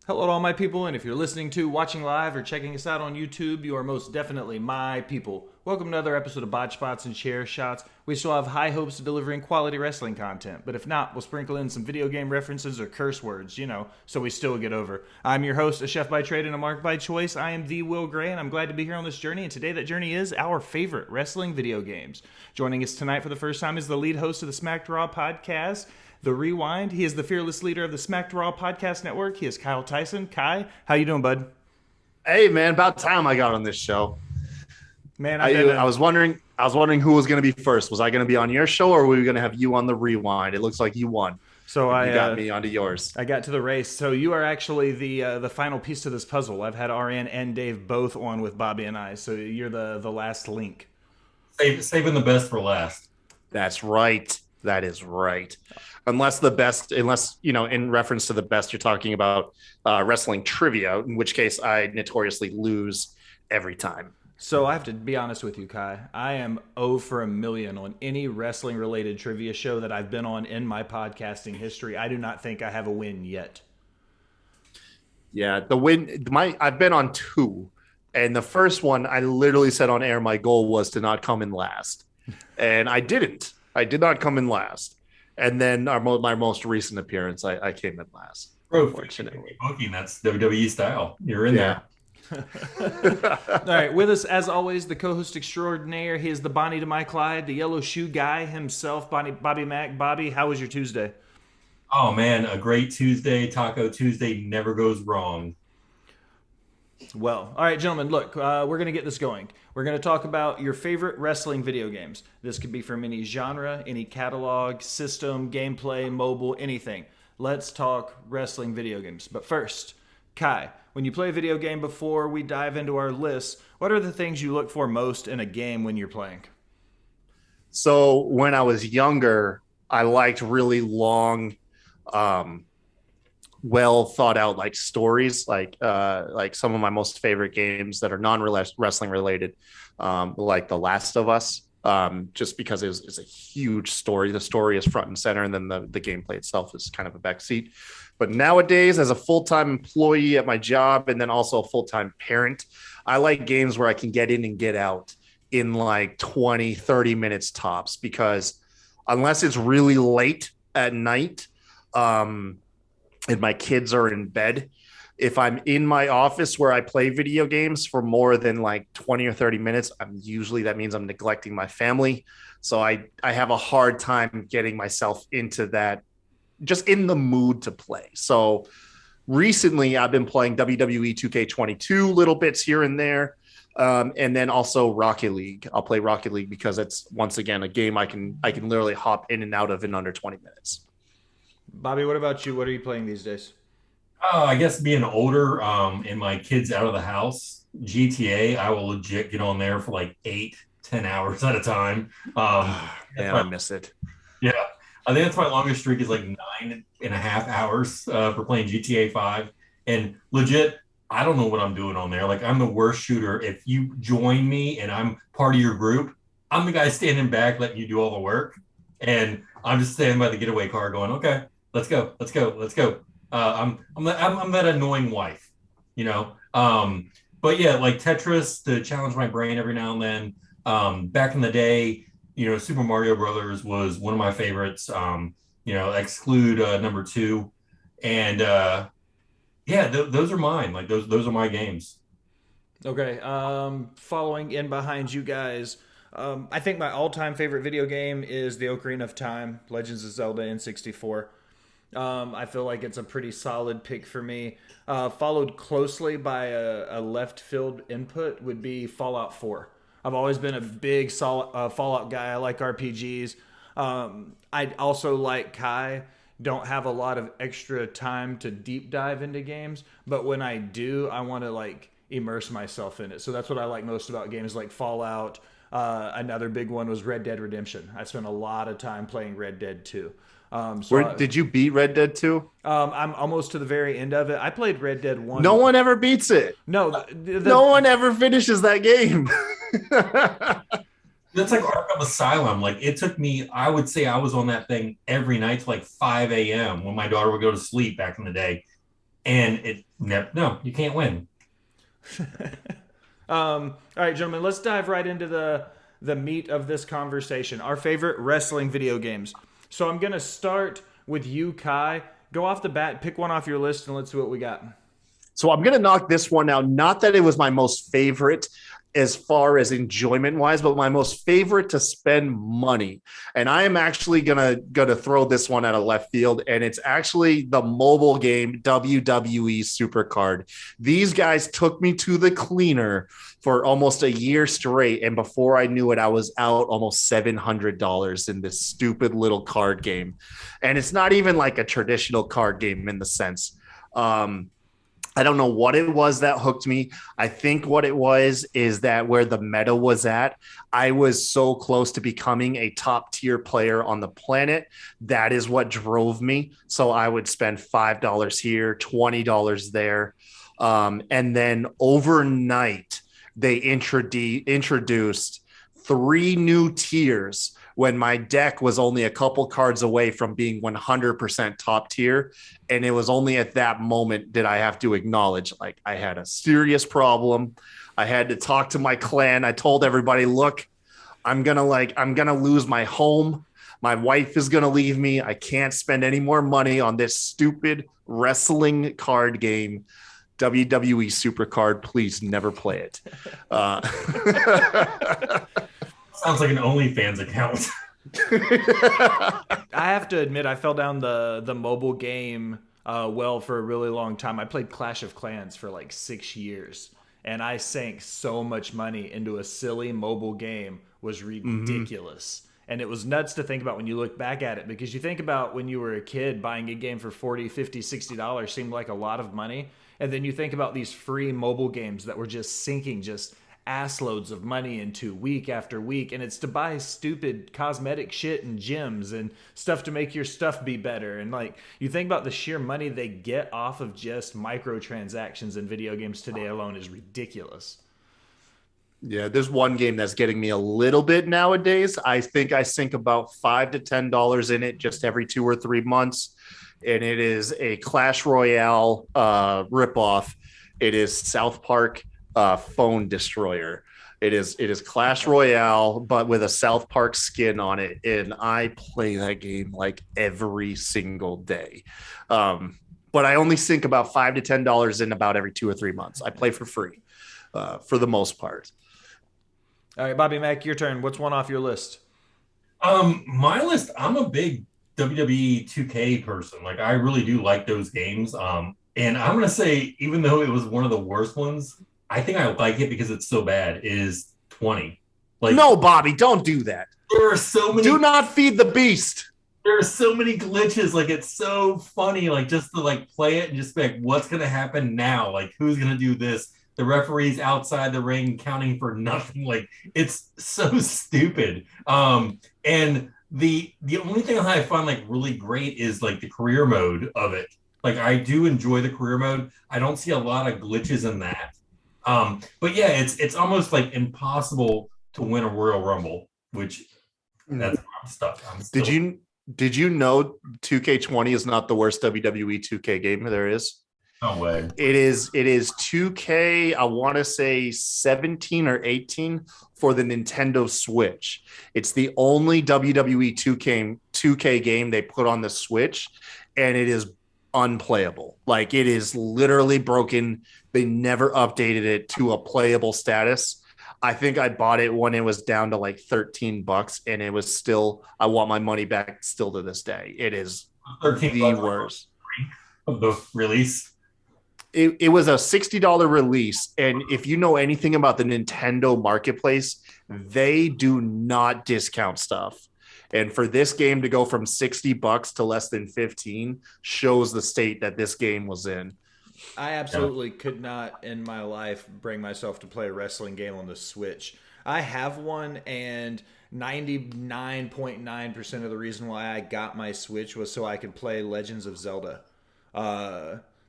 Hello to all my people, and if you're listening to, watching live, or checking us out on YouTube, you are most definitely my people. Welcome to another episode of Botched Spots and Share Shots. We still have high hopes of delivering quality wrestling content, but if not, we'll sprinkle in some video game references or curse words, so we still get over. I'm your host, a chef by trade and a mark by choice. I am the Will Gray, and I'm glad to be here on this journey, and today that journey is our favorite wrestling video games. Joining us tonight for the first time is the lead host of the SmackDown Raw podcast, The Rewind. He is the fearless leader of the SmackDown Raw podcast network. He is Kyle Tyson. Kai, how you doing, bud? Hey, man, about time I got on this show. Man, I was wondering who was going to be first. Was I going to be on your show, or were we going to have you on the Rewind? It looks like you won. So you got me onto yours. I got to the race. So you are actually the final piece to this puzzle. I've had RN and Dave both on with Bobby and I. So you're the last link. Saving the best for last. That's right. That is right. Unless, in reference to the best, you're talking about wrestling trivia, in which case I notoriously lose every time. So I have to be honest with you, Kai. I am 0 for a million on any wrestling-related trivia show that I've been on in my podcasting history. I do not think I have a win yet. Yeah, I've been on 2. And the first one, I literally said on air my goal was to not come in last. And I didn't. I did not come in last. And then my most recent appearance, I came in last. Bro, unfortunately. Booking, that's WWE style. You're in there. All right, with us, as always, the co-host extraordinaire. He is the Bonnie to my Clyde, the yellow shoe guy himself, Bobby Mack. Bobby, how was your Tuesday? Oh, man, a great Tuesday. Taco Tuesday never goes wrong. Well, all right, gentlemen, look, we're going to get this going. We're going to talk about your favorite wrestling video games. This could be from any genre, any catalog, system, gameplay, mobile, anything. Let's talk wrestling video games. But first, Kai, when you play a video game before we dive into our lists, what are the things you look for most in a game when you're playing? So when I was younger, I liked really long, well thought out like stories, like some of my most favorite games that are non-wrestling related, like The Last of Us, just because it's a huge story. The story is front and center, and then the gameplay itself is kind of a backseat. But nowadays, as a full-time employee at my job and then also a full-time parent, I like games where I can get in and get out in like 20, 30 minutes tops, because unless it's really late at night, and my kids are in bed, if I'm in my office where I play video games for more than like 20 or 30 minutes, that means I'm neglecting my family. So I have a hard time getting myself into that, just in the mood to play. So recently I've been playing WWE 2K22 little bits here and there. And then also Rocket League. I'll play Rocket League because it's, once again, a game I can literally hop in and out of in under 20 minutes. Bobby, what about you? What are you playing these days? I guess being older, and my kids out of the house, GTA, I will legit get on there for like 8-10 hours at a time. I miss it. Yeah. I think that's my longest streak, is like 9.5 hours for playing GTA 5. And legit, I don't know what I'm doing on there. Like, I'm the worst shooter. If you join me and I'm part of your group, I'm the guy standing back letting you do all the work. And I'm just standing by the getaway car going, okay, let's go. I'm that annoying wife, But yeah, like Tetris to challenge my brain every now and then. Back in the day, Super Mario Brothers was one of my favorites. Exclude number 2, and those are mine. Like those are my games. Okay, following in behind you guys. I think my all-time favorite video game is the Ocarina of Time, Legends of Zelda N64. I feel like it's a pretty solid pick for me. Followed closely by a left field input would be Fallout 4. I've always been a big Fallout guy. I like RPGs. I also, like Kai, don't have a lot of extra time to deep dive into games, but when I do, I want to immerse myself in it. So that's what I like most about games like Fallout. Another big one was Red Dead Redemption. I spent a lot of time playing Red Dead 2. Did you beat Red Dead 2? I'm almost to the very end of it. I played Red Dead 1. No one ever beats it. No. No one ever finishes that game. That's like Arkham Asylum. Like, it took me, I would say I was on that thing every night till like 5 a.m. when my daughter would go to sleep back in the day. and no, you can't win. All right, gentlemen, let's dive right into the meat of this conversation. Our favorite wrestling video games. So I'm gonna start with you, Kai. Go off the bat, pick one off your list, and let's see what we got. So I'm going to knock this one out. Not that it was my most favorite as far as enjoyment wise, but my most favorite to spend money. And I am actually gonna throw this one out of left field. And it's actually the mobile game WWE Super Card. These guys took me to the cleaner for almost a year straight. And before I knew it, I was out almost $700 in this stupid little card game. And it's not even like a traditional card game in the sense. I don't know what it was that hooked me. I think what it was is that where the meta was at, I was so close to becoming a top tier player on the planet. That is what drove me. So I would spend $5 here, $20 there. And then overnight, they introduced 3 new tiers when my deck was only a couple cards away from being 100% top tier. And it was only at that moment did I have to acknowledge, like, I had a serious problem. I had to talk to my clan. I told everybody, look, I'm going to lose my home. My wife is going to leave me. I can't spend any more money on this stupid wrestling card game. WWE Super Card, please never play it. Sounds like an OnlyFans account. I have to admit, I fell down the mobile game well for a really long time. I played Clash of Clans for like 6 years, and I sank so much money into a silly mobile game. Was ridiculous. And it was nuts to think about when you look back at it, because you think about when you were a kid, buying a game for $40, $50, $60 seemed like a lot of money. And then you think about these free mobile games that were just sinking just ass loads of money into week after week, and it's to buy stupid cosmetic shit and gems and stuff to make your stuff be better. And like, you think about the sheer money they get off of just microtransactions in video games today alone is ridiculous. Yeah, there's one game that's getting me a little bit nowadays. I think I sink about $5 to $10 in it just every 2 or 3 months, and it is a Clash Royale ripoff. It is South Park Phone Destroyer. It is Clash Royale, but with a South Park skin on it, and I play that game like every single day. But I only sink about $5 to $10 in about every 2 or 3 months. I play for free for the most part. All right, Bobby Mack, your turn. What's one off your list? My list, I'm a big WWE 2K person. Like, I really do like those games. And I'm gonna say, even though it was one of the worst ones, I think I like it because it's so bad, is 20. Like, no, Bobby, don't do that. There are so many. Do not feed the beast. There are so many glitches. Like, it's so funny. Like, just to like play it and just be like, what's gonna happen now? Like, who's gonna do this? The referee's outside the ring counting for nothing. Like, it's so stupid. And the only thing I find like really great is like the career mode of it. Like, I do enjoy the career mode. I don't see a lot of glitches in that. But yeah, it's almost like impossible to win a Royal Rumble, which that's where I'm stuck. Did you know 2K20 is not the worst WWE 2K game there is? No way. It is 2K, I want to say 17 or 18 for the Nintendo Switch. It's the only WWE 2K game they put on the Switch, and it is unplayable. Like, it is literally broken. They never updated it to a playable status. I think I bought it when it was down to like $13, and it was still, I want my money back still to this day. It is the worst. Of the release. It was a $60 release, and if you know anything about the Nintendo marketplace, they do not discount stuff. And for this game to go from $60 to less than 15 shows the state that this game was in. I absolutely could not in my life bring myself to play a wrestling game on the Switch. I have one, and 99.9% of the reason why I got my Switch was so I could play Legends of Zelda.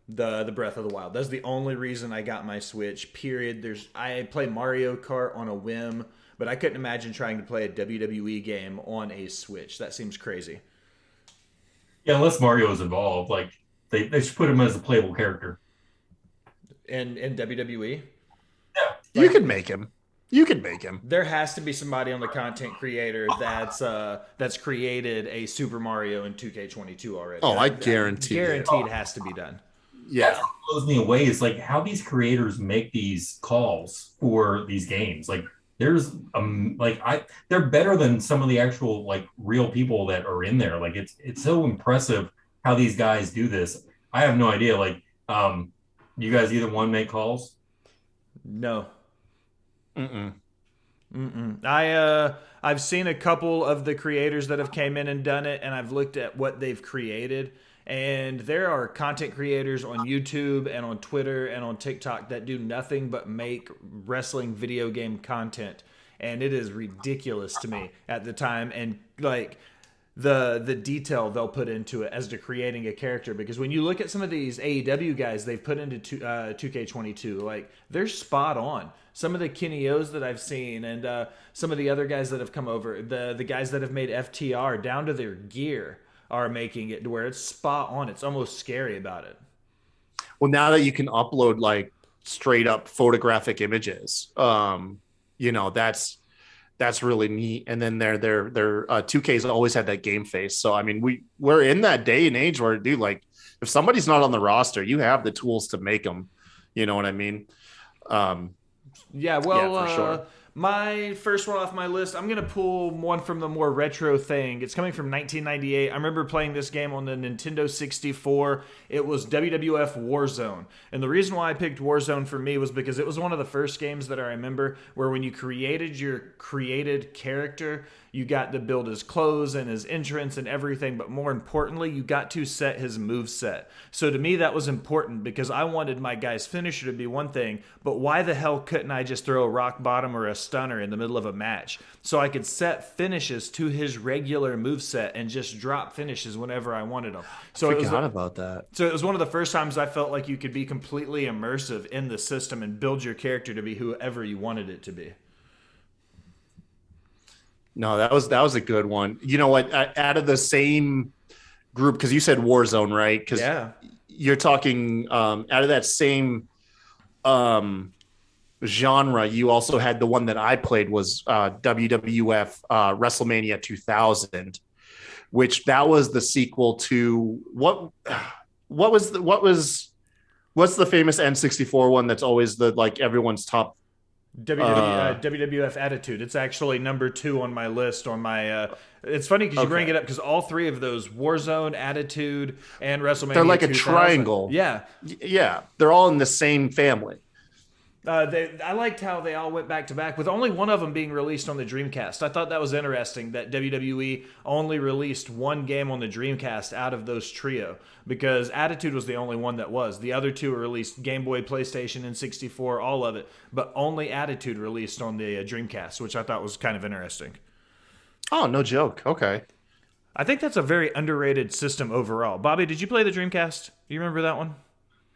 The Breath of the Wild. That's the only reason I got my Switch, period. I play Mario Kart on a whim, but I couldn't imagine trying to play a WWE game on a Switch. That seems crazy. Yeah, unless Mario is involved. Like, They should put him as a playable character. In WWE. Yeah, You can make him. You can make him. There has to be somebody on the content creator that's created a Super Mario in 2K22 already. Oh, I guarantee. Guaranteed has to be done. Yeah. That's what blows me away is like how these creators make these calls for these games. Like there's they're better than some of the actual like real people that are in there. Like it's so impressive how these guys do this. I have no idea. Like, you guys either one make calls? No. Mm-mm. I've seen a couple of the creators that have came in and done it, and I've looked at what they've created. And there are content creators on YouTube and on Twitter and on TikTok that do nothing but make wrestling video game content. And it is ridiculous to me at the time. And like the detail they'll put into it as to creating a character. Because when you look at some of these AEW guys they've put into 2K22, like they're spot on. Some of the Kenny O's that I've seen and some of the other guys that have come over, the guys that have made FTR down to their gear are making it to where it's spot on. It's almost scary about it. Well, now that you can upload like straight up photographic images, that's really neat. And then their 2K's always had that game face. So I mean, we're in that day and age where, dude, like if somebody's not on the roster, you have the tools to make them. You know what I mean? Yeah, well, yeah, for sure. My first one off my list, I'm going to pull one from the more retro thing. It's coming from 1998. I remember playing this game on the Nintendo 64. It was WWF Warzone. And the reason why I picked Warzone for me was because it was one of the first games that I remember where when you created your created character, you got to build his clothes and his entrance and everything, but more importantly, you got to set his moveset. So to me, that was important because I wanted my guy's finisher to be one thing, but why the hell couldn't I just throw a rock bottom or a stunner in the middle of a match? So I could set finishes to his regular moveset and just drop finishes whenever I wanted them. So I forgot about that. So it was one of the first times I felt like you could be completely immersive in the system and build your character to be whoever you wanted it to be. No, that was a good one. You know what? Out of the same group, because you said Warzone, right? Because you're talking out of that same genre. You also had the one that I played was WWF WrestleMania 2000, which that was the sequel to what's the famous N64 one that's always the like everyone's top. WWF Attitude. It's actually number 2 on my list. On my, it's funny because you bring it up because all three of those, Warzone, Attitude, and WrestleMania, they're like 2000, a triangle. Yeah, they're all in the same family. I liked how they all went back to back with only one of them being released on the Dreamcast. I thought that was interesting that WWE only released one game on the Dreamcast out of those trio because Attitude was the only one that was. The other two were released Game Boy, PlayStation, and 64, all of it, but only Attitude released on the Dreamcast, which I thought was kind of interesting. Oh, no joke. Okay. I think that's a very underrated system overall. Bobby, did you play the Dreamcast? Do you remember that one?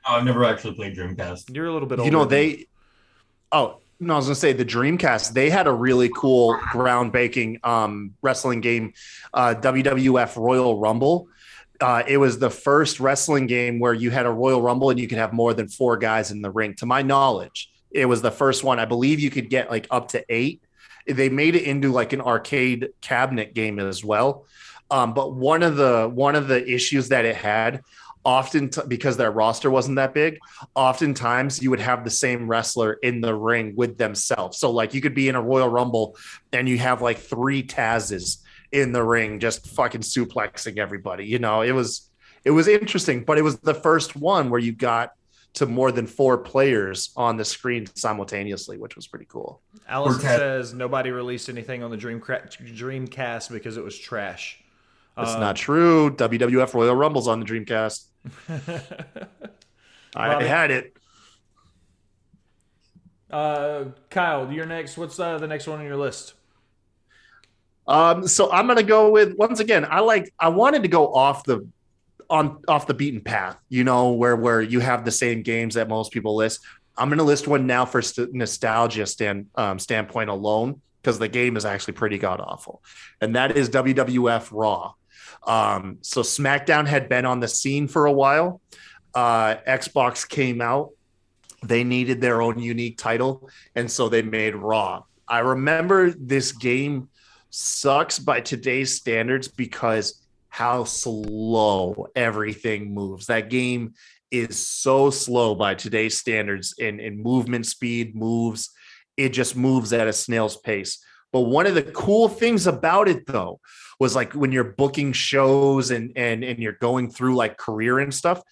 Oh, I've never actually played Dreamcast. You're a little bit older. Oh, no, I was going to say the Dreamcast, they had a really cool groundbreaking wrestling game, WWF Royal Rumble. It was the first wrestling game where you had a Royal Rumble and you could have more than 4 guys in the ring. To my knowledge, it was the first one. I believe you could get like up to 8. They made it into like an arcade cabinet game as well. But one of the issues that it had, often because their roster wasn't that big, oftentimes you would have the same wrestler in the ring with themselves. So like you could be in a Royal Rumble and you have like 3 Tazes in the ring just fucking suplexing everybody. You know, it was interesting, but it was the first one where you got to more than 4 players on the screen simultaneously, which was pretty cool. Allison says nobody released anything on the Dreamcast because it was trash. That's not true. WWF Royal Rumble's on the Dreamcast. I had it. Kyle, you're next. What's the next one on your list? So I'm gonna go with, once again, I wanted to go off the beaten path, you know, where you have the same games that most people list. I'm gonna list one now for nostalgia standpoint alone, because the game is actually pretty god awful, and that is WWF Raw. So SmackDown had been on the scene for a while. Xbox came out. They needed their own unique title, and so they made Raw. I remember this game sucks by today's standards because how slow everything moves. That game is so slow by today's standards in movement speed, moves. It just moves at a snail's pace. But one of the cool things about it, though, was like when you're booking shows and you're going through like career and stuff,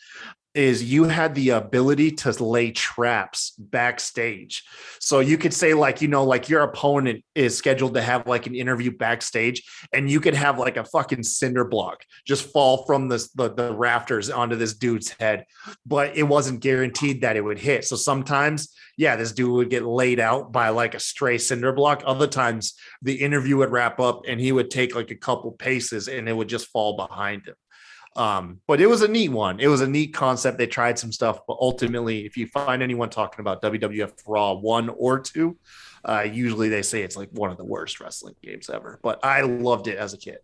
is you had the ability to lay traps backstage. So you could say like, you know, like your opponent is scheduled to have like an interview backstage, and you could have like a fucking cinder block just fall from the rafters onto this dude's head, but it wasn't guaranteed that it would hit. So sometimes, yeah, this dude would get laid out by like a stray cinder block. Other times the interview would wrap up and he would take like a couple paces and it would just fall behind him. But it was a neat one. It was a neat concept. They tried some stuff, but ultimately, if you find anyone talking about WWF Raw 1 or 2, usually they say it's like one of the worst wrestling games ever. But I loved it as a kid.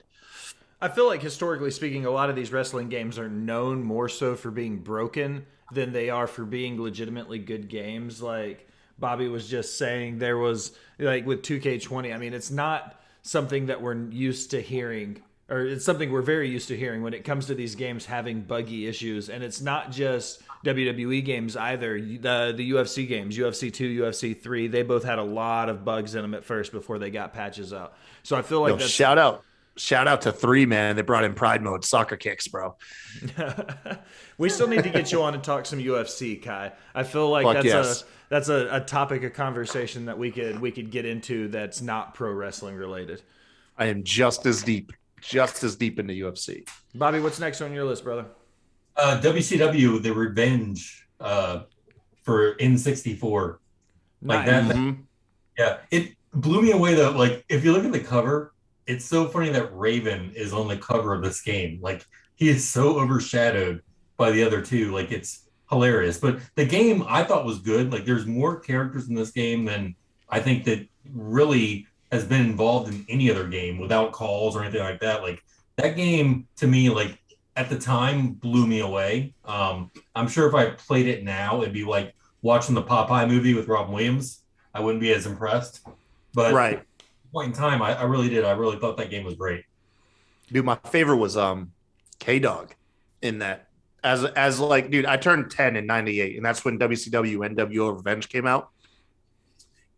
I feel like historically speaking, a lot of these wrestling games are known more so for being broken than they are for being legitimately good games. Like Bobby was just saying, there was like with 2K20. I mean, it's not something that we're used to hearing, or it's something we're very used to hearing when it comes to these games having buggy issues. And it's not just WWE games either. The UFC games, UFC 2, UFC 3, they both had a lot of bugs in them at first before they got patches out. So I feel like that's... Shout out to 3, man. They brought in Pride Mode, soccer kicks, bro. We still need to get you on and talk some UFC, Kai. I feel like that's a topic of conversation that we could get into that's not pro wrestling related. I am just as deep into UFC. Bobby, what's next on your list, brother? WCW, the Revenge for N64. Like Nice. that. Mm-hmm. Yeah, it blew me away though. Like if you look at the cover, it's so funny that Raven is on the cover of this game. Like he is so overshadowed by the other two. Like it's hilarious. But the game I thought was good. Like there's more characters in this game than I think that really has been involved in any other game without calls or anything like that. Like that game to me, like at the time blew me away. I'm sure if I played it now, it'd be like watching the Popeye movie with Robin Williams. I wouldn't be as impressed, but Right. at the point in time, I really did. I really thought that game was great. Dude, my favorite was K-Dog in that. As like, dude, I turned 10 in 98, and that's when WCW NWO Revenge came out.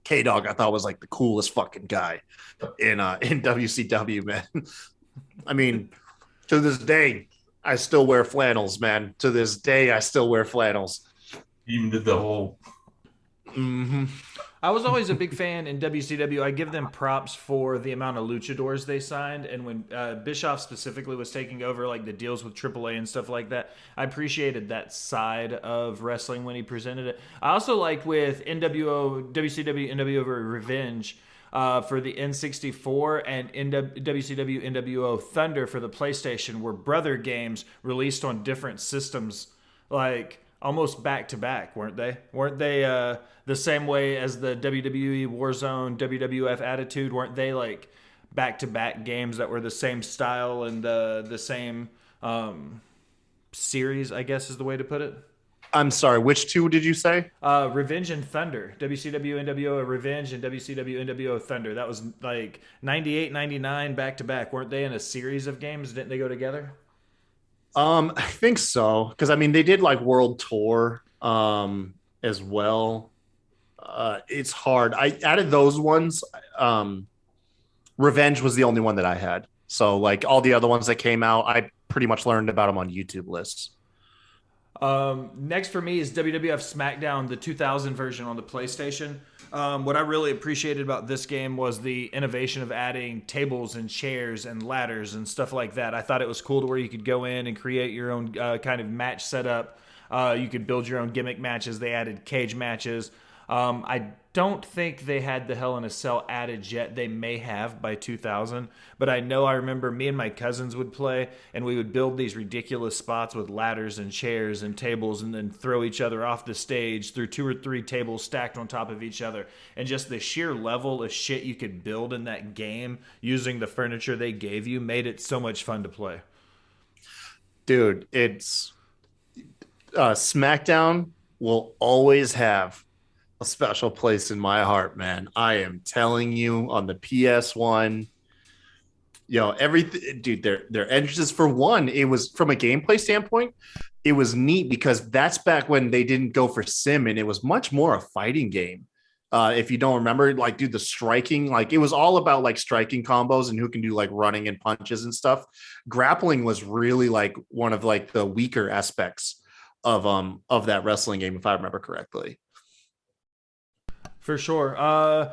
K-Dog, I thought was like the coolest fucking guy in WCW, man. I mean, to this day, I still wear flannels, man. To this day, I still wear flannels. Even did the whole. Mm-hmm. I was always a big fan in WCW. I give them props for the amount of luchadors they signed. And when Bischoff specifically was taking over like the deals with AAA and stuff like that, I appreciated that side of wrestling when he presented it. I also liked with WCW NWO Revenge for the N64 and WCW NWO Thunder for the PlayStation were brother games released on different systems, like almost back to back, weren't they? Weren't they the same way as the WWE Warzone, WWF Attitude? Weren't they like back to back games that were the same style and the same series, I guess is the way to put it? I'm sorry, which two did you say? Revenge and Thunder. WCW NWO Revenge and WCW NWO Thunder. That was like 98, 99 back to back. Weren't they in a series of games? Didn't they go together? I think so, because I mean they did like World Tour as well. It's hard. I added those ones. Revenge was the only one that I had. So like all the other ones that came out, I pretty much learned about them on YouTube lists. Next for me is WWF SmackDown, the 2000 version on the PlayStation. What I really appreciated about this game was the innovation of adding tables and chairs and ladders and stuff like that. I thought it was cool to where you could go in and create your own kind of match setup. You could build your own gimmick matches. They added cage matches. I don't think they had the Hell in a Cell added yet. They may have by 2000, but I remember me and my cousins would play, and we would build these ridiculous spots with ladders and chairs and tables, and then throw each other off the stage through 2 or 3 tables stacked on top of each other. And just the sheer level of shit you could build in that game using the furniture they gave you made it so much fun to play. Dude, it's SmackDown will always have a special place in my heart, man. I am telling you, on the PS1, everything, dude. Their entrances, for one, it was, from a gameplay standpoint, it was neat because that's back when they didn't go for sim, and it was much more a fighting game. If you don't remember, like, dude, the striking, like, it was all about like striking combos and who can do like running and punches and stuff. Grappling was really like one of like the weaker aspects of that wrestling game, if I remember correctly. For sure.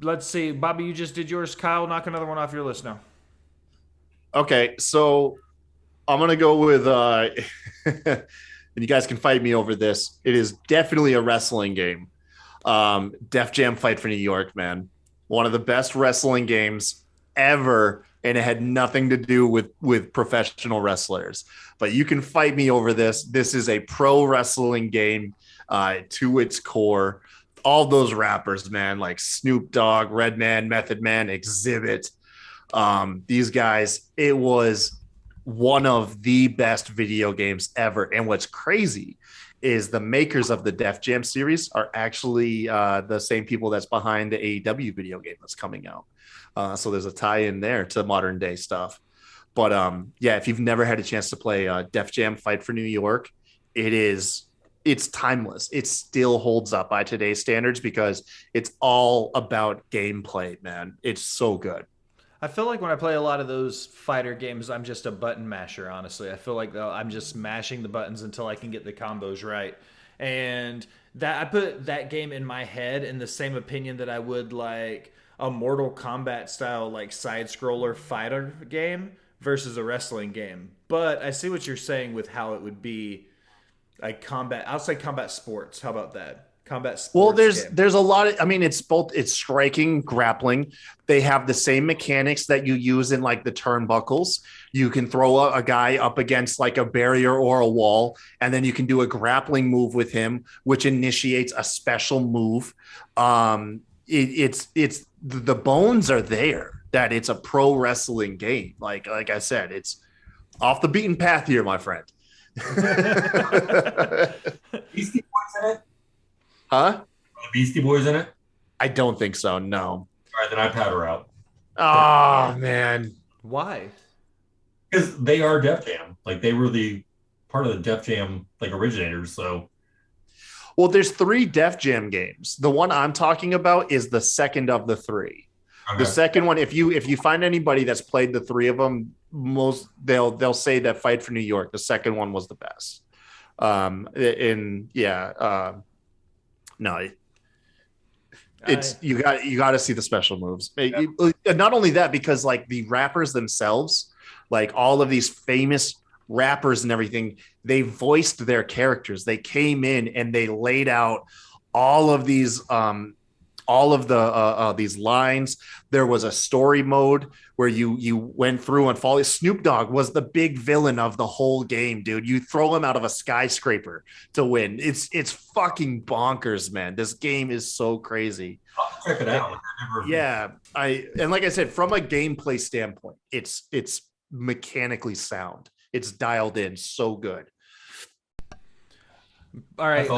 Let's see. Bobby, you just did yours. Kyle, knock another one off your list now. Okay, so I'm gonna go with and you guys can fight me over this. It is definitely a wrestling game. Def Jam Fight for New York, man. One of the best wrestling games ever, and it had nothing to do with professional wrestlers. But you can fight me over this. This is a pro wrestling game to its core. All those rappers, man, like Snoop Dogg, Redman, Method Man, Exhibit. These guys, it was one of the best video games ever. And what's crazy is the makers of the Def Jam series are actually the same people that's behind the AEW video game that's coming out. So there's a tie in there to modern day stuff. But yeah, if you've never had a chance to play Def Jam Fight for New York, it's timeless. It still holds up by today's standards because it's all about gameplay, man. It's so good. I feel like when I play a lot of those fighter games, I'm just a button masher, honestly. I feel like I'm just mashing the buttons until I can get the combos right. And that I put that game in my head in the same opinion that I would like a Mortal Kombat style like side scroller fighter game versus a wrestling game. But I see what you're saying with how it would be like combat. I'll say combat sports. How about that? Combat sports. Well, game. there's a lot of, I mean, it's striking, grappling. They have the same mechanics that you use in like the turnbuckles. You can throw a guy up against like a barrier or a wall, and then you can do a grappling move with him, which initiates a special move. It's the bones are there that it's a pro wrestling game. Like I said, it's off the beaten path here, my friend. Beastie Boys in it? Huh? Are the Beastie Boys in it? I don't think so. No. All right, then I powder out. Oh man. Why? Because they are Def Jam. Like, they were the part of the Def Jam like originators. So, Well, there's 3 Def Jam games. The one I'm talking about is the second of the 3. okay. The second one, if you find anybody that's played the 3 of them, they'll say that Fight for New York, the second one, was the best. No, it's you got to see the special moves. Yeah. Not only that, because like the rappers themselves, like all of these famous rappers and everything, they voiced their characters. They came in and they laid out all of these these lines. There was a story mode where you went through and followed. Snoop Dogg was the big villain of the whole game, dude. You throw him out of a skyscraper to win. It's fucking bonkers, man. This game is so crazy. I'll check it out. Yeah, and like I said, from a gameplay standpoint, it's mechanically sound. It's dialed in so good. All right.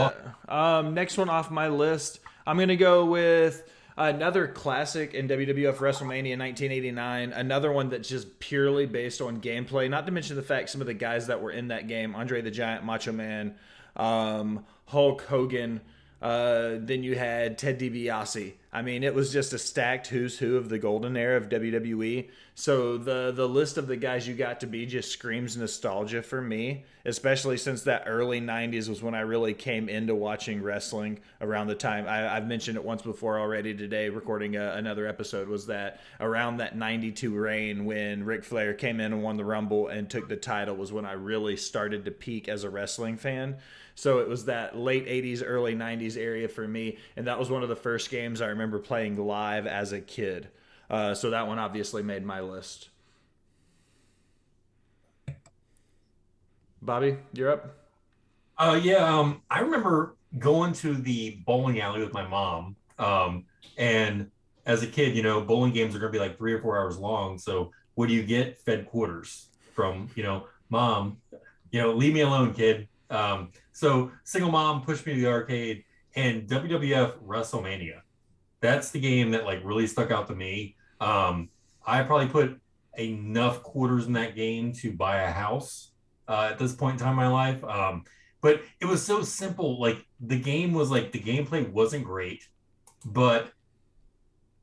Next one off my list, I'm going to go with another classic in WWF WrestleMania 1989. Another one that's just purely based on gameplay. Not to mention the fact some of the guys that were in that game, Andre the Giant, Macho Man, Hulk Hogan. Then you had Ted DiBiase. I mean, it was just a stacked who's who of the golden era of WWE. So the list of the guys you got to be just screams nostalgia for me, especially since that early 90s was when I really came into watching wrestling around the time. I've mentioned it once before already today, recording another episode, was that around that 92 reign when Ric Flair came in and won the Rumble and took the title was when I really started to peak as a wrestling fan. So it was that late 80s, early 90s area for me. And that was one of the first games I remember playing live as a kid. So that one obviously made my list. Bobby, you're up. I remember going to the bowling alley with my mom. And as a kid, bowling games are going to be like 3 or 4 hours long. So what do you get? Fed quarters from, Mom, leave me alone, kid. So single mom pushed me to the arcade, and WWF WrestleMania. That's the game that like really stuck out to me. I probably put enough quarters in that game to buy a house at this point in time in my life. But it was so simple. Like the game was like the gameplay wasn't great, but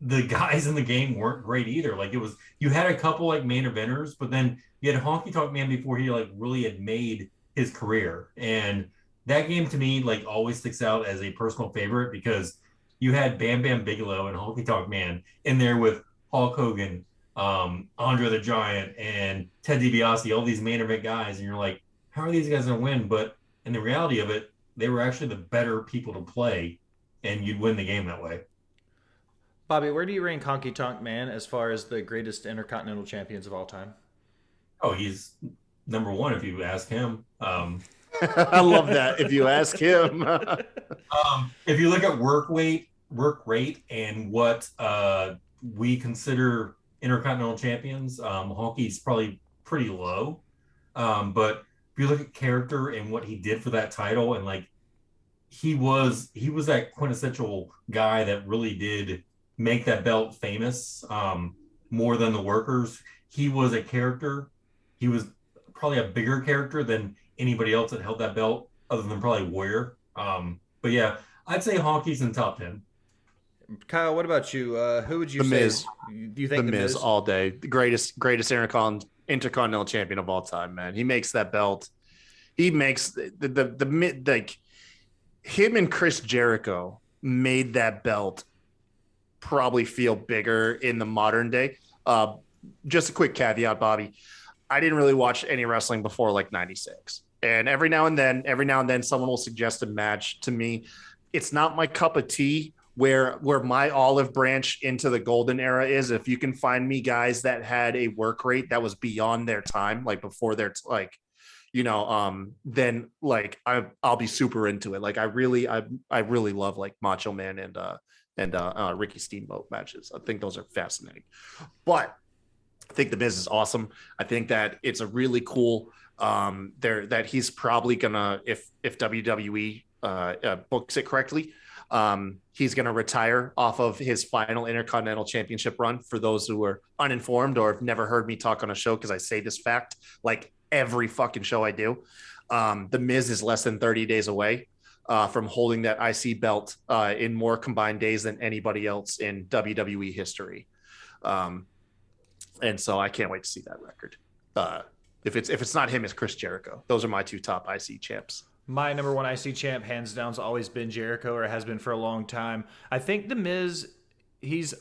the guys in the game weren't great either. Like it was, you had a couple like main eventers, but then you had Honky Tonk Man before he like really had made his career. And that game to me like always sticks out as a personal favorite because you had Bam Bam Bigelow and Honky Tonk Man in there with Hulk Hogan, Andre the Giant, and Ted DiBiase, all these main event guys, and you're like, how are these guys gonna win? But in the reality of it, they were actually the better people to play, and you'd win the game that way. Bobby, where do you rank Honky Tonk Man as far as the greatest intercontinental champions of all time? Oh, he's number one if you ask him. I love that. If you ask him, If you look at work rate, and what we consider intercontinental champions, Honky's probably pretty low. But if you look at character and what he did for that title, and like he was that quintessential guy that really did make that belt famous, more than the workers. He was a character. He was probably a bigger character than anybody else that held that belt, other than probably Warrior. But yeah, I'd say Honky's in top 10. Kyle, what about you? Who would you The say? Miz. Do you think the Miz all day, the greatest intercontinental champion of all time, man. He makes that belt. He makes the like him and Chris Jericho made that belt probably feel bigger in the modern day. Just a quick caveat, Bobby. I didn't really watch any wrestling before like 96. And every now and then someone will suggest a match to me. It's not my cup of tea. Where my olive branch into the golden era is, if you can find me guys that had a work rate that was beyond their time, like before their then like I'll be super into it. Like I really love like Macho Man and Ricky Steamboat matches. I think those are fascinating. But I think the Miz is awesome. I think that it's a really cool that he's probably gonna, if WWE books it correctly, he's going to retire off of his final Intercontinental Championship run. For those who are uninformed or have never heard me talk on a show, because I say this fact like every fucking show I do, the Miz is less than 30 days away from holding that IC belt in more combined days than anybody else in WWE history. And so I can't wait to see that record. If it's not him, it's Chris Jericho. Those are my two top IC champs. My number one IC champ, hands down, has always been Jericho, or has been for a long time. I think The Miz, he's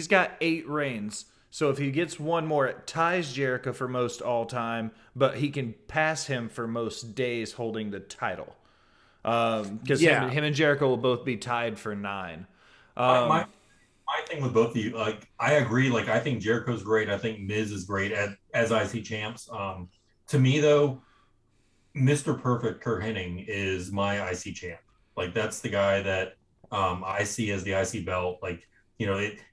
got 8 reigns. So if he gets one more, it ties Jericho for most all time, but he can pass him for most days holding the title. Because him and Jericho will both be tied for 9. My thing with both of you, like I agree. Like I think Jericho's great. I think Miz is great as IC champs. To me though, Mr. Perfect Kurt Hennig is my IC champ. Like that's the guy that I see as the IC belt. Like,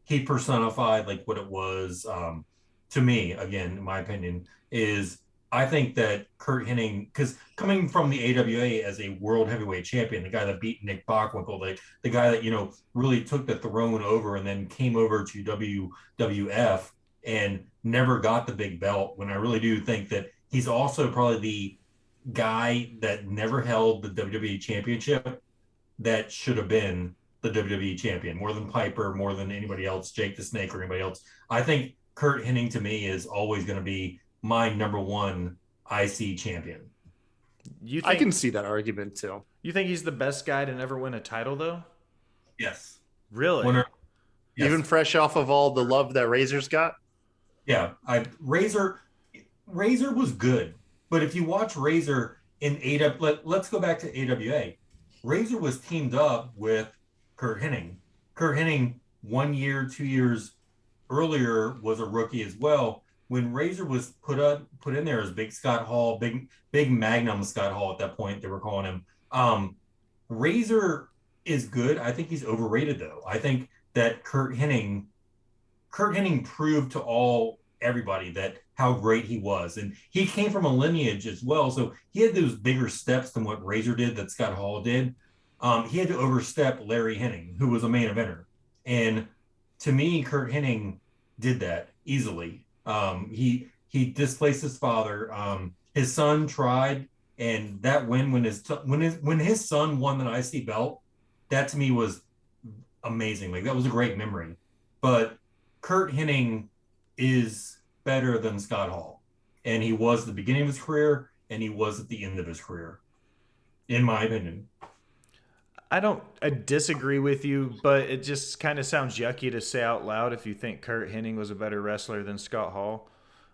he personified like what it was. To me, again, in my opinion, is I think that Kurt Hennig, because coming from the AWA as a world heavyweight champion, the guy that beat Nick Bockwinkel, the guy that, really took the throne over and then came over to WWF and never got the big belt, when I really do think that he's also probably the guy that never held the WWE championship that should have been the WWE champion, more than Piper, more than anybody else, Jake the Snake or anybody else. I think Kurt Hennig to me is always going to be my number one IC champion. I can see that argument too. You think he's the best guy to never win a title though? Yes. Really? Yes. Even fresh off of all the love that Razor's got? Yeah. Razor was good. But if you watch Razor in let's go back to AWA. Razor was teamed up with Kurt Hennig. Kurt Hennig 1 year, 2 years earlier was a rookie as well. When Razor was put in there as Big Scott Hall, big Magnum Scott Hall at that point, they were calling him. Razor is good. I think he's overrated though. I think that Kurt Hennig proved to all everybody that how great he was. And he came from a lineage as well. So he had those bigger steps than what Razor did, that Scott Hall did. He had to overstep Larry Henning, who was a main eventer. And to me, Kurt Hennig did that easily. He displaced his father. His son tried, and that win when his son won the IC belt, that to me was amazing. Like, that was a great memory. But Kurt Hennig is better than Scott Hall, and he was at the beginning of his career, and he was at the end of his career, in my opinion. I disagree with you, but it just kind of sounds yucky to say out loud if you think Kurt Hennig was a better wrestler than Scott Hall.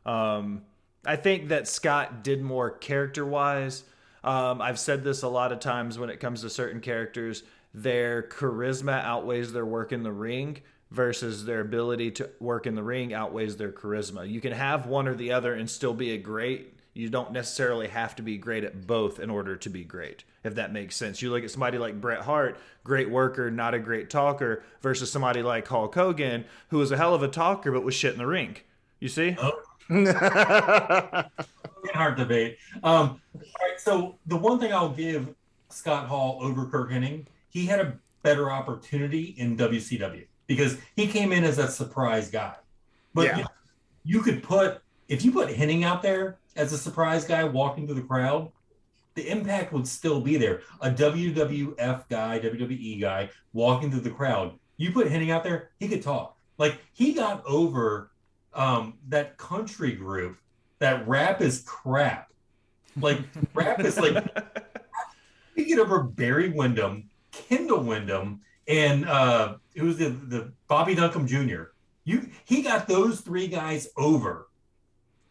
I think that Scott did more character-wise. I've said this a lot of times when it comes to certain characters. Their charisma outweighs their work in the ring versus their ability to work in the ring outweighs their charisma. You can have one or the other and still be a great. You don't necessarily have to be great at both in order to be great, if that makes sense. You look at somebody like Bret Hart, great worker, not a great talker, versus somebody like Hulk Hogan, who was a hell of a talker but was shit in the ring. You see? Oh. Hard debate. All right, so the one thing I'll give Scott Hall over Kurt Hennig, he had a better opportunity in WCW because he came in as a surprise guy. But yeah. you could if you put Hennig out there as a surprise guy walking through the crowd, the impact would still be there. A WWF guy, WWE guy walking through the crowd. You put Hennig out there, he could talk. Like, he got over that country group that rap is crap. Like, rap is like, you get over Barry Windham, Kendall Windham, and it was the Bobby Duncombe Jr. He got those three guys over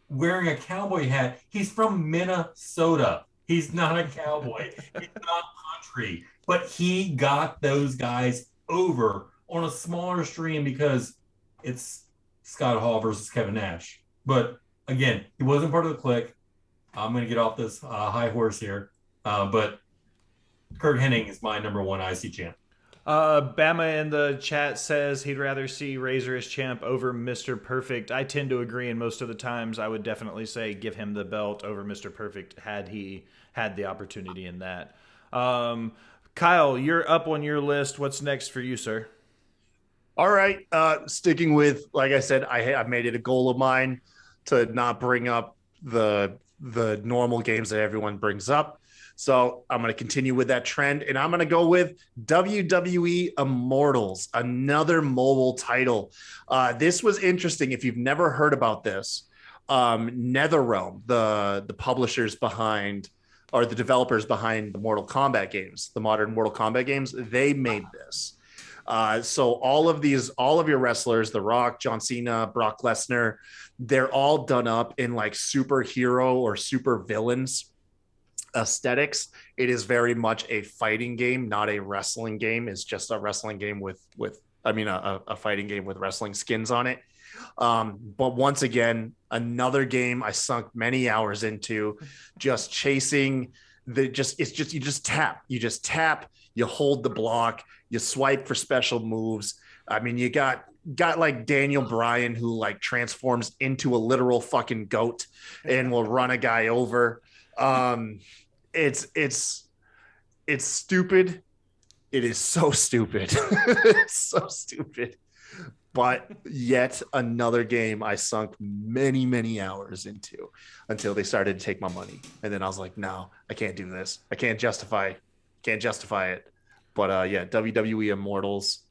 wearing a cowboy hat. He's from Minnesota. He's not a cowboy. He's not country. But he got those guys over on a smaller stream because it's Scott Hall versus Kevin Nash. But again, he wasn't part of the clique. I'm going to get off this high horse here. But Kurt Hennig is my number one IC champ. Bama in the chat says he'd rather see Razor as champ over Mr. Perfect. I tend to agree, and most of the times I would definitely say give him the belt over Mr. Perfect had he had the opportunity in that. Kyle, you're up on your list. What's next for you, sir? All right. Sticking with, like I said, I made it a goal of mine to not bring up the normal games that everyone brings up. So I'm going to continue with that trend, and I'm going to go with WWE Immortals, another mobile title. This was interesting. If you've never heard about this, NetherRealm, the publishers behind, or the developers behind the Mortal Kombat games, the modern Mortal Kombat games, they made this. So all of your wrestlers, The Rock, John Cena, Brock Lesnar, they're all done up in like superhero or super villains aesthetics. It is very much a fighting game, not a wrestling game. It's just a wrestling game a fighting game with wrestling skins on it. But once again, another game I sunk many hours into, just chasing you just tap, you hold the block, you swipe for special moves. I mean, you got like Daniel Bryan, who like transforms into a literal fucking goat and will run a guy over. It's stupid. It is so stupid. It's so stupid. But yet another game I sunk many, many hours into until they started to take my money. And then I was like, no, I can't do this. I can't justify it. But yeah, WWE Immortals.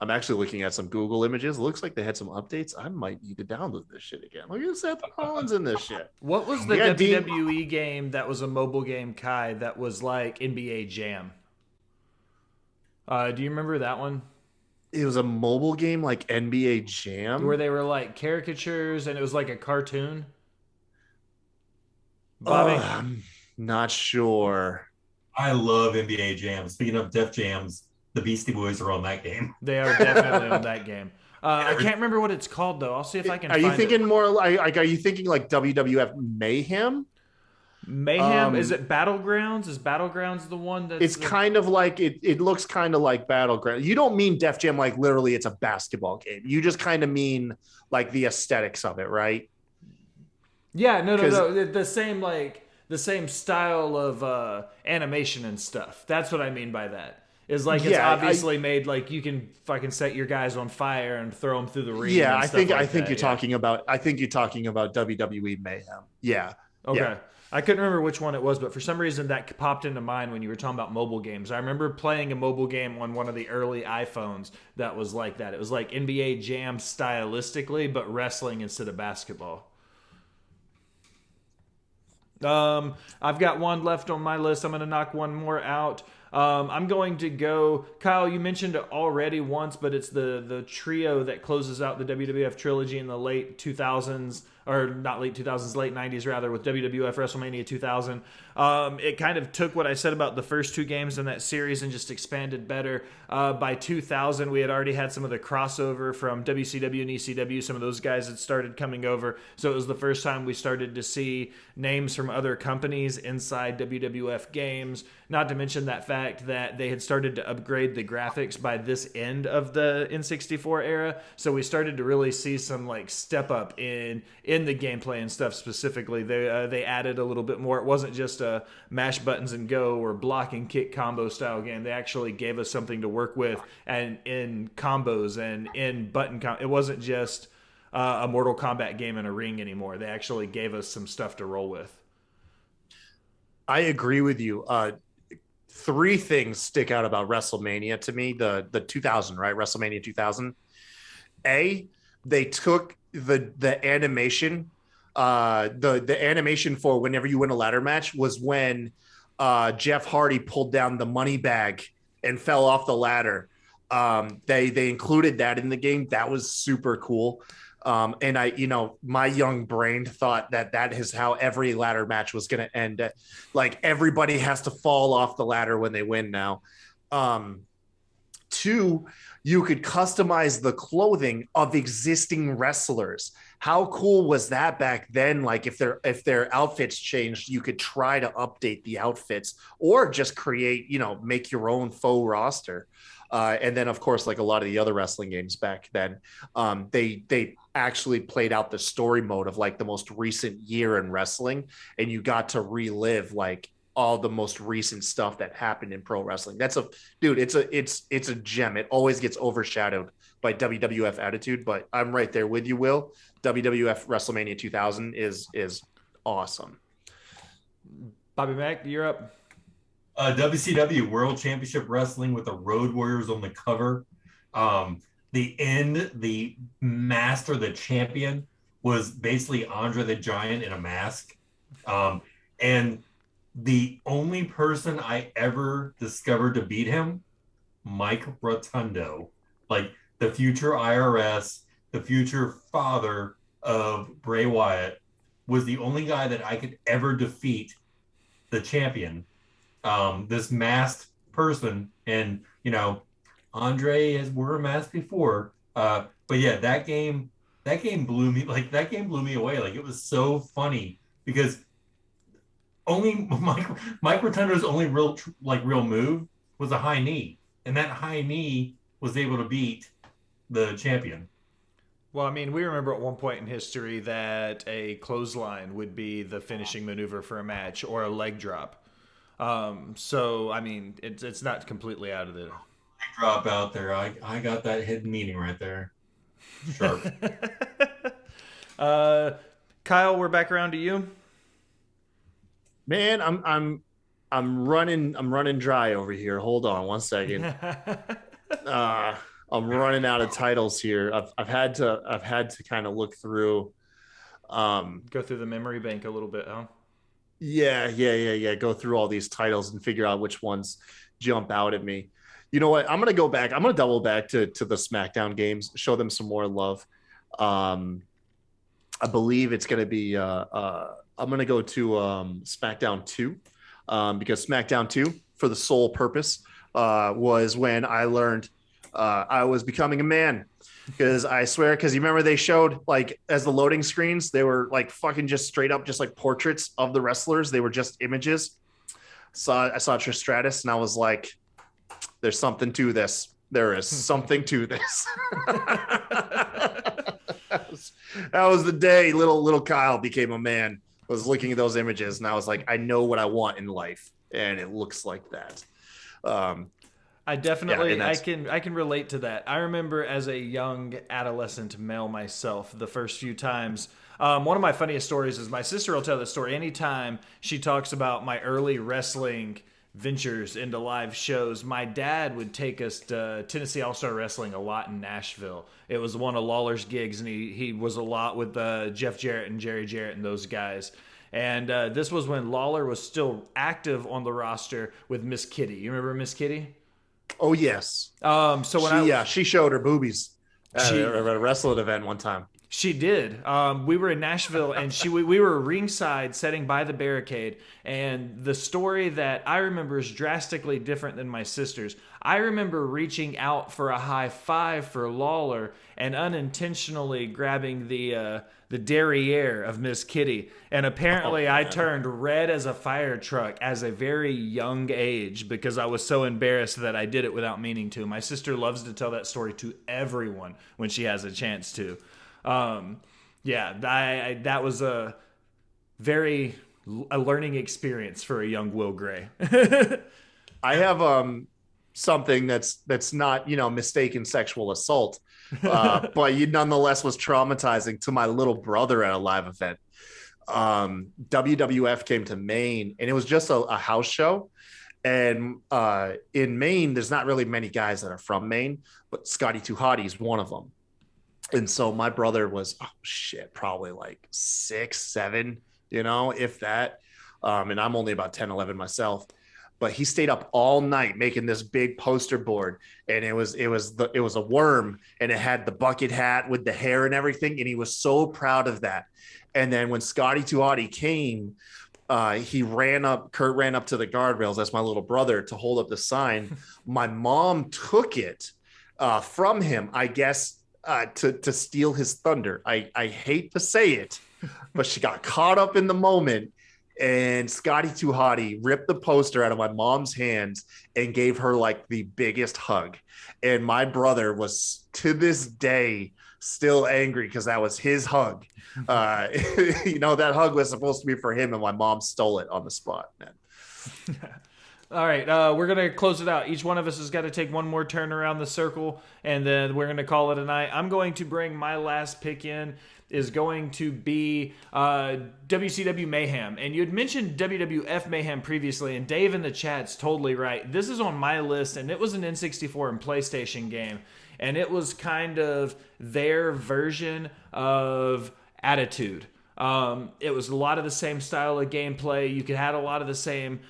I'm actually looking at some Google images. It looks like they had some updates. I might need to download this shit again. Look at Seth Rollins in this shit. What was the WWE game that was a mobile game, Kai, that was like NBA Jam? Do you remember that one? It was a mobile game like NBA Jam? Where they were like caricatures and it was like a cartoon? Bobby? I'm not sure. I love NBA Jam. Speaking of Def Jams, the Beastie Boys are on that game. They are definitely on that game. I can't remember what it's called though. I'll see if I can. Are you thinking more like? Are you thinking like WWF Mayhem? Mayhem, is it Battlegrounds? Is Battlegrounds the one that's... It's kind of like, it looks kind of like Battleground. You don't mean Def Jam like literally it's a basketball game. You just kind of mean like the aesthetics of it, right? Yeah, no. The same style of animation and stuff. That's what I mean by that. Is like it's obviously made like you can fucking set your guys on fire and throw them through the ring. Yeah, and I think you're talking about WWE Mayhem. Yeah. Okay. Yeah. I couldn't remember which one it was, but for some reason that popped into mind when you were talking about mobile games. I remember playing a mobile game on one of the early iPhones that was like that. It was like NBA Jam stylistically, but wrestling instead of basketball. I've got one left on my list. I'm going to knock one more out. I'm going to go, Kyle, you mentioned it already once, but it's the trio that closes out the WWF trilogy in the late 2000s, or not late 2000s, late 90s rather, with WWF WrestleMania 2000. It kind of took what I said about the first two games in that series and just expanded better. By 2000, we had already had some of the crossover from WCW and ECW. Some of those guys had started coming over. So it was the first time we started to see names from other companies inside WWF games. Not to mention that fact that they had started to upgrade the graphics by this end of the N64 era. So we started to really see some like step up in the gameplay and stuff specifically. They added a little bit more. It wasn't just a mash buttons and go or block and kick combo style game. They actually gave us something to work with and in combos and in it wasn't just a Mortal Kombat game in a ring anymore. They actually gave us some stuff to roll with. I agree with you. Three things stick out about WrestleMania to me. The 2000, right? WrestleMania 2000. They took the animation. The animation for whenever you win a ladder match was when Jeff Hardy pulled down the money bag and fell off the ladder. They included that in the game. That was super cool. And my young brain thought that is how every ladder match was going to end. Like everybody has to fall off the ladder when they win now. Two, you could customize the clothing of existing wrestlers. How cool was that back then? Like if their outfits changed, you could try to update the outfits or just create, make your own faux roster. And then, of course, like a lot of the other wrestling games back then, they actually played out the story mode of like the most recent year in wrestling, and you got to relive like all the most recent stuff that happened in pro wrestling. It's a gem. It always gets overshadowed by WWF Attitude, but I'm right there with you, Will. WWF WrestleMania 2000 is awesome. Bobby Mack, you're up. WCW World Championship Wrestling with the Road Warriors on the cover. The master, the champion, was basically Andre the Giant in a mask. And the only person I ever discovered to beat him, Mike Rotundo, like the future IRS, the future father of Bray Wyatt, was the only guy that I could ever defeat the champion. This masked person, and Andre has worn a mask before, but yeah, that game blew me away. Like it was so funny because only Mike Rotundo's only real move was a high knee, and that high knee was able to beat the champion. Well, I mean, we remember at one point in history that a clothesline would be the finishing maneuver for a match, or a leg drop. So I mean, it's not completely out of the drop out there. I got that hidden meaning right there. Sharp. Kyle, we're back around to you. Man, I'm running dry over here. Hold on one second. I'm running out of titles here. I've had to kind of look through. Go through the memory bank a little bit, huh? Yeah. Go through all these titles and figure out which ones jump out at me. You know what? I'm gonna go back. I'm gonna double back to the SmackDown games. Show them some more love. I believe it's gonna be. I'm gonna go to SmackDown 2 because SmackDown 2, for the sole purpose, was when I learned I was becoming a man. Because I swear, because you remember they showed like as the loading screens, they were like fucking just straight up, just like portraits of the wrestlers. They were just images. I saw Trish Stratus and I was like, there's something to this. There is something to this. that was the day little Kyle became a man. I was looking at those images and I was like, I know what I want in life. And it looks like that. I definitely, I can relate to that. I remember as a young adolescent male myself, the first few times, one of my funniest stories is my sister will tell this story anytime she talks about my early wrestling ventures into live shows. My dad would take us to Tennessee All-Star Wrestling a lot in Nashville. It was one of Lawler's gigs, and he was a lot with Jeff Jarrett and Jerry Jarrett and those guys. And this was when Lawler was still active on the roster with Miss Kitty. You remember Miss Kitty? Oh yes. So when she showed her boobies at a wrestling event one time. She did. We were in Nashville, and we were ringside, sitting by the barricade. And the story that I remember is drastically different than my sister's. I remember reaching out for a high five for Lawler and unintentionally grabbing the derriere of Miss Kitty. And apparently I turned red as a fire truck as a very young age because I was so embarrassed that I did it without meaning to. My sister loves to tell that story to everyone when she has a chance to. That was a learning experience for a young Will Gray. I have something that's not mistaken sexual assault, but you nonetheless was traumatizing to my little brother at a live event. WWF came to Maine, and it was just a house show. And in Maine, there's not really many guys that are from Maine, but Scotty 2 Hotty is one of them. And so my brother was, probably like 6, 7, if that. And I'm only about 10, 11 myself. But he stayed up all night making this big poster board. And it was a worm, and it had the bucket hat with the hair and everything. And he was so proud of that. And then when Scotty 2 Hotty came, Kurt ran up to the guardrails. That's my little brother, to hold up the sign. My mom took it from him, I guess, to steal his thunder. I hate to say it, but she got caught up in the moment, and Scotty 2 Hotty ripped the poster out of my mom's hands and gave her like the biggest hug. And my brother was, to this day, still angry because that was his hug. That hug was supposed to be for him, and my mom stole it on the spot, man. All right, we're going to close it out. Each one of us has got to take one more turn around the circle, and then we're going to call it a night. I'm going to bring my last pick in, is going to be WCW Mayhem. And you had mentioned WWF Mayhem previously, and Dave in the chat's totally right. This is on my list, and it was an N64 and PlayStation game, and it was kind of their version of Attitude. It was a lot of the same style of gameplay. You could have a lot of the same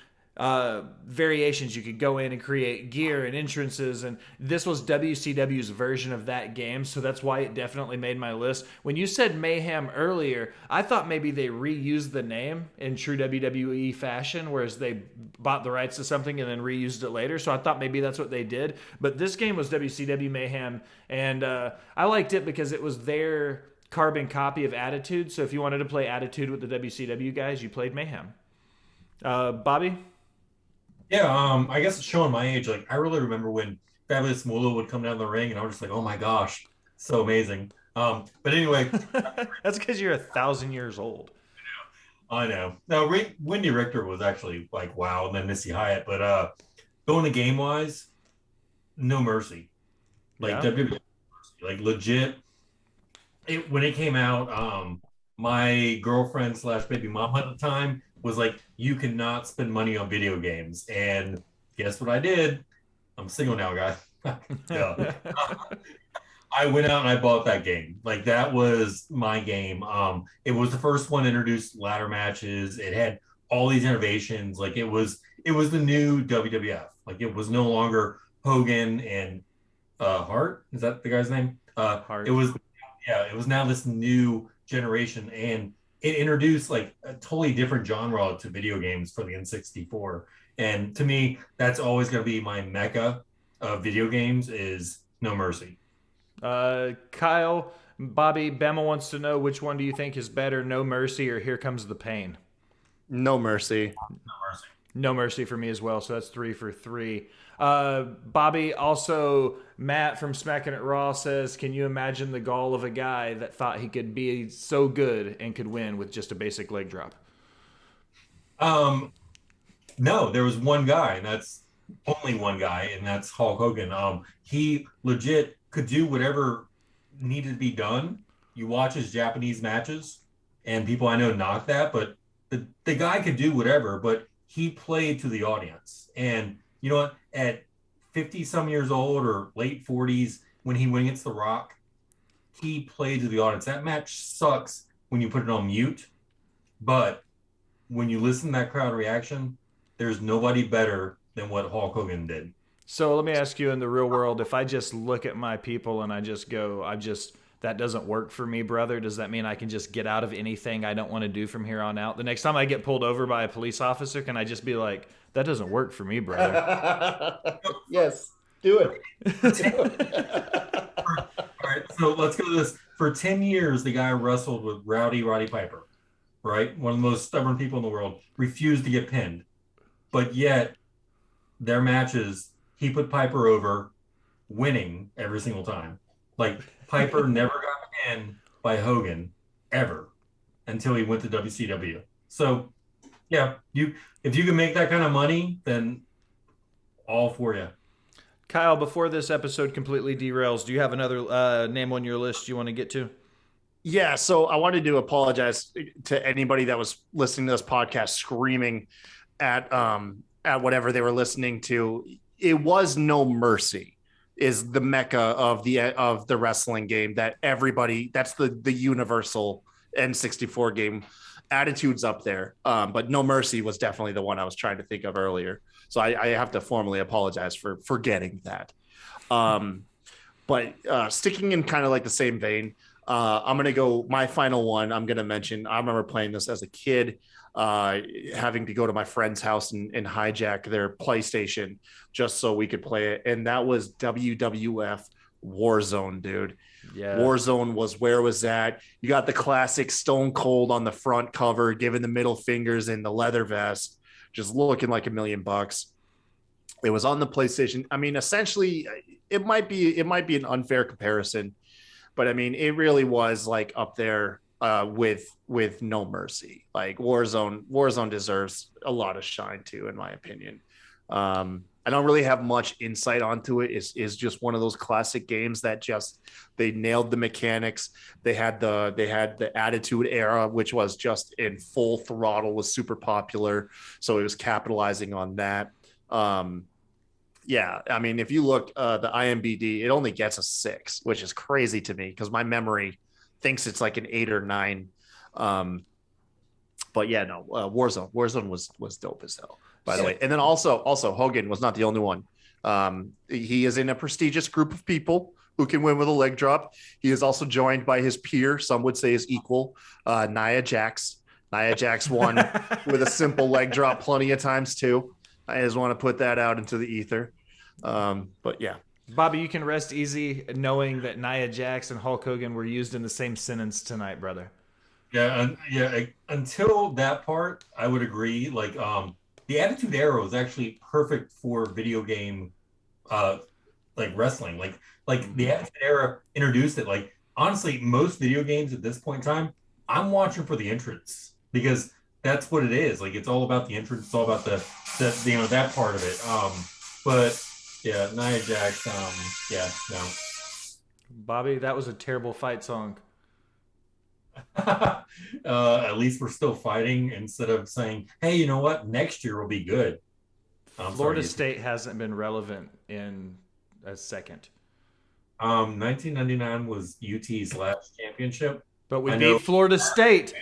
variations. You could go in and create gear and entrances, and this was WCW's version of that game, so that's why it definitely made my list. When you said Mayhem earlier, I thought maybe they reused the name in true WWE fashion, whereas they bought the rights to something and then reused it later, so I thought maybe that's what they did. But this game was WCW Mayhem, and I liked it because it was their carbon copy of Attitude, so if you wanted to play Attitude with the WCW guys, you played Mayhem. Bobby? Yeah, I guess it's showing my age. Like, I really remember when Fabulous Moolah would come down the ring, and I was just like, oh my gosh, so amazing. But anyway. That's because you're 1,000 years old. I know. Now, Wendy Richter was actually like, wow, and then Missy Hyatt. But going to game-wise, no mercy. Like, WWE, like, legit. When it came out, my girlfriend / baby mom at the time was like, you cannot spend money on video games. And guess what I did? I'm single now, guys. Yeah. I went out and I bought that game. Like, that was my game. It was the first one to introduce ladder matches. It had all these innovations. Like, it was the new WWF. Like, it was no longer Hogan and Hart. Is that the guy's name? Hart. It was now this new generation, and it introduced like a totally different genre to video games for the N64. And to me, that's always going to be my mecca of video games, is No Mercy. Kyle, Bobby, Bama wants to know which one do you think is better, No Mercy or Here Comes the Pain? No Mercy. No Mercy. No Mercy for me as well, so that's 3 for 3. Bobby, also Matt from Smacking It Raw says, can you imagine the gall of a guy that thought he could be so good and could win with just a basic leg drop? No, there was one guy, and that's only one guy, and that's Hulk Hogan. He legit could do whatever needed to be done. You watch his Japanese matches, and people I know knock that, but the guy could do whatever, but he played to the audience. And you know what? At 50 some years old or late 40s, when he went against The Rock, he played to the audience. That match sucks when you put it on mute, but when you listen to that crowd reaction, there's nobody better than what Hulk Hogan did. So let me ask you, in the real world, if I just look at my people and I just go, that doesn't work for me, brother, does that mean I can just get out of anything I don't want to do from here on out? The next time I get pulled over by a police officer, can I just be like, that doesn't work for me, brother? Yes, do it. All right, so let's go to this. For 10 years, the guy wrestled with Roddy Piper, right? One of the most stubborn people in the world, refused to get pinned. But yet, their matches, he put Piper over, winning every single time. Like, Piper never got pinned by Hogan, ever, until he went to WCW. So, yeah, if you can make that kind of money, then all for you. Kyle, before this episode completely derails, do you have another name on your list you want to get to? Yeah, so I wanted to apologize to anybody that was listening to this podcast screaming at whatever they were listening to. It was No Mercy is the mecca of the wrestling game that everybody, that's the universal N64 game. Attitude's up there, but No Mercy was definitely the one I was trying to think of earlier. So I have to formally apologize for forgetting that. But sticking in kind of like the same vein, I'm going to go, my final one I'm going to mention, I remember playing this as a kid, having to go to my friend's house and hijack their PlayStation just so we could play it. And that was WWF Warzone, dude. Yeah. Warzone was where it was at. You got the classic Stone Cold on the front cover, giving the middle fingers in the leather vest, just looking like $1,000,000. It was on the PlayStation. I mean, essentially, it might be an unfair comparison, but I mean, it really was like up there with No Mercy. Like Warzone deserves a lot of shine too, in my opinion. I don't really have much insight onto it. Is just one of those classic games that just, they nailed the mechanics. They had the Attitude Era, which was just in full throttle, was super popular. So it was capitalizing on that. Yeah, I mean, if you look, the IMBD, it only gets a 6, which is crazy to me because my memory thinks it's like an 8 or 9. But yeah, no, Warzone was dope as hell, by the way. And then also Hogan was not the only one. He is in a prestigious group of people who can win with a leg drop. He is also joined by his peer, some would say his equal, Nia Jax. Nia Jax won with a simple leg drop plenty of times too. I just want to put that out into the ether. But yeah. Bobby, you can rest easy knowing that Nia Jax and Hulk Hogan were used in the same sentence tonight, brother. Yeah, until that part, I would agree. Like, the Attitude Era was actually perfect for video game, like wrestling. Like the Attitude Era introduced it. Like, honestly, most video games at this point in time, I'm watching for the entrance because that's what it is. Like, it's all about the entrance. It's all about the that part of it. But yeah, Nia Jax. Yeah, no. Bobby, that was a terrible fight song. At least we're still fighting instead of saying, hey, you know what, next year will be good. Florida State hasn't been relevant in a second. 1999 was UT's last championship, but we beat Florida State.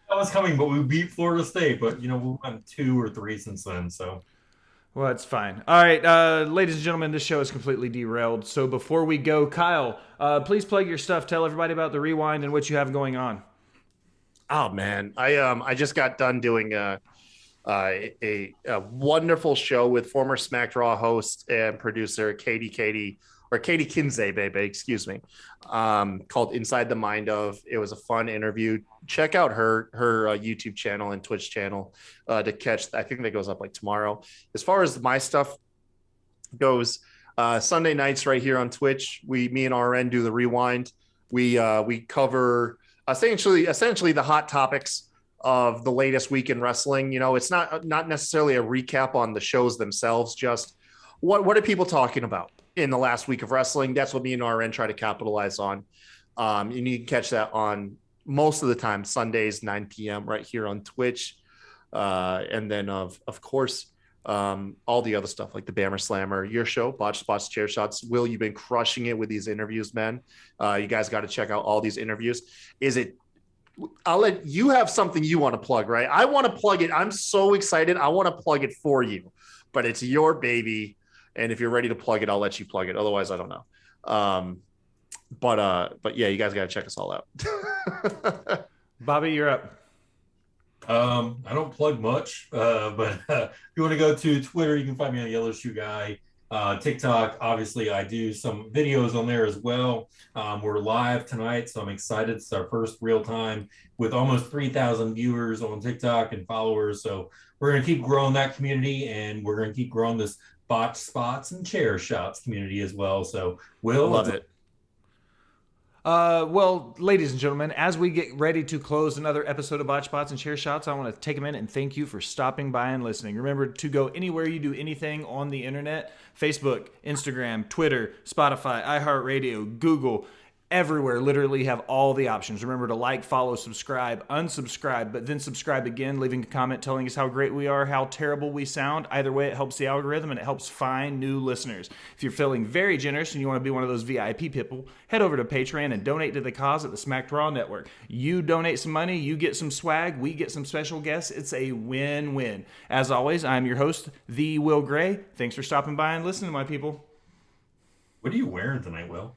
That was coming, but we beat Florida State. But you know, we've won 2 or 3 since then, so well, it's fine. All right, ladies and gentlemen, this show is completely derailed. So before we go, Kyle, please plug your stuff. Tell everybody about the Rewind and what you have going on. Oh man, I just got done doing a wonderful show with former SmackDown host and producer Katie Kinsey, baby, excuse me, called Inside the Mind of. It was a fun interview. Check out her YouTube channel and Twitch channel to catch. I think that goes up like tomorrow. As far as my stuff goes, Sunday nights right here on Twitch, me and RN do the rewind. We cover essentially the hot topics of the latest week in wrestling. You know, it's not necessarily a recap on the shows themselves, just what are people talking about in the last week of wrestling. That's what me and RN try to capitalize on. And you can catch that on most of the time Sundays 9 p.m. right here on Twitch. And then of course all the other stuff like the Bammer Slammer, your show, Botched Spots, Chair Shots. Will, you've been crushing it with these interviews, man. You guys got to check out all these interviews. I'll let you have something you want to plug, right? I want to plug it. I'm so excited. I want to plug it for you, but it's your baby. And if you're ready to plug it, I'll let you plug it. Otherwise, I don't know. But yeah, you guys got to check us all out. Bobby, you're up. I don't plug much, but if you want to go to Twitter, you can find me on Yellow Shoe Guy. TikTok, obviously, I do some videos on there as well. We're live tonight, so I'm excited. It's our first real time with almost 3,000 viewers on TikTok and followers. So we're going to keep growing that community, and we're going to keep growing this Botched Spots and Chair Shots community as well. So Will, love it. Well, ladies and gentlemen, as we get ready to close another episode of Botch Spots and Chair Shots, I want to take a minute and thank you for stopping by and listening. Remember to go anywhere you do anything on the internet, Facebook, Instagram, Twitter, Spotify, iHeartRadio, Google, everywhere, literally have all the options. Remember to like, follow, subscribe, unsubscribe, but then subscribe again, leaving a comment telling us how great we are, how terrible we sound. Either way, it helps the algorithm and it helps find new listeners. If you're feeling very generous and you want to be one of those VIP people, head over to Patreon and donate to the cause at the SmackDown Network. You donate some money, you get some swag, we get some special guests. It's a win-win. As always, I'm your host, The Will Gray. Thanks for stopping by and listening, my people. What are you wearing tonight, Will?